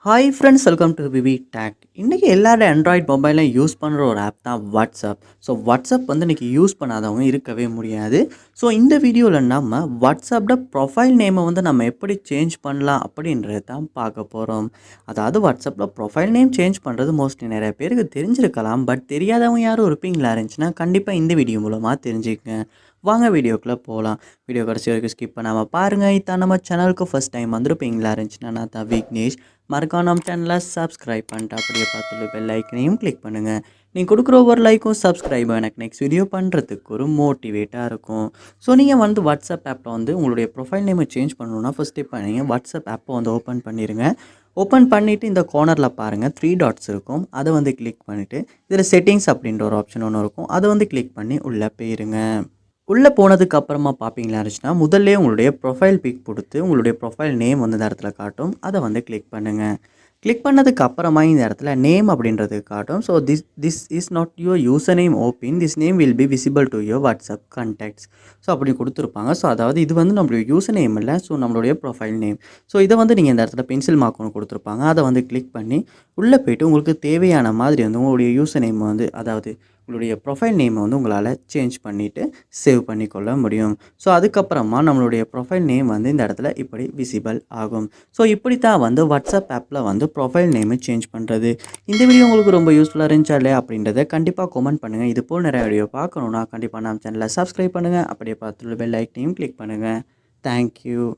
Hi friends, welcome to VividTech. இன்றைக்கி எல்லாரும் Android மொபைலில் யூஸ் பண்ணுற ஒரு ஆப் தான் வாட்ஸ்அப். ஸோ வாட்ஸ்அப் வந்து இன்றைக்கி யூஸ் பண்ணாதவங்க இருக்கவே முடியாது. ஸோ இந்த வீடியோவில் நம்ம வாட்ஸ்அப்பில் ப்ரொஃபைல் நேமை வந்து நம்ம எப்படி சேஞ்ச் பண்ணலாம் அப்படின்றது தான் பார்க்க போகிறோம். அதாவது வாட்ஸ்அப்பில் ப்ரொஃபைல் நேம் சேஞ்ச் பண்ணுறது மோஸ்ட்லி நிறைய பேருக்கு தெரிஞ்சிருக்கலாம். பட் தெரியாதவங்க யாரும் இருப்பீங்களா இருந்துச்சுன்னா கண்டிப்பாக இந்த வீடியோ மூலமாக தெரிஞ்சுக்கங்க. வாங்க வீடியோக்குள்ளே போகலாம். வீடியோ கடைசி வரைக்கும் ஸ்கிப் பண்ணாமல் பாருங்கள். இதான் நம்ம சேனலுக்கு ஃபஸ்ட் டைம் வந்திருப்பீங்களா இருந்துச்சுன்னா நான் தான் விக்னேஷ். மறக்காம நம்ம சேனலை சப்ஸ்கிரைப் பண்ணிட்டு அப்படியே பார்த்துட்டு பெல் ஐக்கனையும் கிளிக் பண்ணுங்கள். நீங்கள் கொடுக்குற ஒவ்வொரு லைக்கும் சப்ஸ்கிரைபும் எனக்கு நெக்ஸ்ட் வீடியோ பண்ணுறதுக்கு ஒரு மோட்டிவேட்டாக இருக்கும். ஸோ நீங்கள் வந்து வாட்ஸ்அப் ஆப்பில் வந்து உங்களுடைய ப்ரொஃபைல் நேமை சேஞ்ச் பண்ணணுன்னா ஃபஸ்ட் இப்போ நீங்கள் வாட்ஸ்அப் ஆப்பை வந்து ஓப்பன் பண்ணிடுங்க. ஓப்பன் பண்ணிவிட்டு இந்த கார்னரில் பாருங்கள் 3 டாட்ஸ் இருக்கும். அதை வந்து கிளிக் பண்ணிவிட்டு இதில் செட்டிங்ஸ் அப்படின்ற ஒரு ஆப்ஷன் ஒன்று இருக்கும். அதை வந்து கிளிக் பண்ணி உள்ளே போயிருங்க. உள்ளே போனதுக்கு அப்புறமா பார்ப்பீங்களா இருந்துச்சுன்னா முதல்ல உங்களுடைய ப்ரொஃபைல் பிக் கொடுத்து உங்களுடைய ப்ரொஃபைல் நேம் வந்து இந்த இடத்துல காட்டும். அதை வந்து கிளிக் பண்ணுங்கள். கிளிக் பண்ணதுக்கு அப்புறமா இந்த இடத்துல நேம் அப்படின்றது காட்டும். So this is not your user name open, this name will be visible to your WhatsApp contacts. So அப்படி கொடுத்துருப்பாங்க. ஸோ அதாவது இது வந்து நம்மளுடைய யூசர் நேம் இல்லை, ஸோ நம்மளுடைய ப்ரொஃபைல் நேம். ஸோ இதை வந்து நீங்கள் இந்த இடத்துல பென்சில் மார்க் ஒன்று கொடுத்துருப்பாங்க. அதை வந்து கிளிக் பண்ணி உள்ளே போய்ட்டு உங்களுக்கு தேவையான மாதிரி வந்து உங்களுடைய யூசர் நேம் வந்து அதாவது உங்களுடைய ப்ரொஃபைல் நேமை வந்து உங்களால் சேஞ்ச் பண்ணிவிட்டு சேவ் பண்ணிக்கொள்ள முடியும். ஸோ அதுக்கப்புறமா நம்மளுடைய ப்ரொஃபைல் நேம் வந்து இந்த இடத்துல இப்படி விசிபிள் ஆகும். ஸோ இப்படி தான் வந்து வாட்ஸ்அப் ஆப்பில் வந்து ப்ரொஃபைல் நேமை சேஞ்ச் பண்ணுறது. இந்த வீடியோ உங்களுக்கு ரொம்ப யூஸ்ஃபுல்லாக இருந்துச்சா இல்லையா அப்படின்றத கண்டிப்பாக கமெண்ட் பண்ணுங்கள். இது போல் நிறைய வீடியோ பார்க்கணுன்னா கண்டிப்பாக நம்ம சேனலை சப்ஸ்கிரைப் பண்ணுங்கள். அப்படியே பார்த்துட்டு பெல் ஐக்கனையும் கிளிக் பண்ணுங்கள். தேங்க்யூ.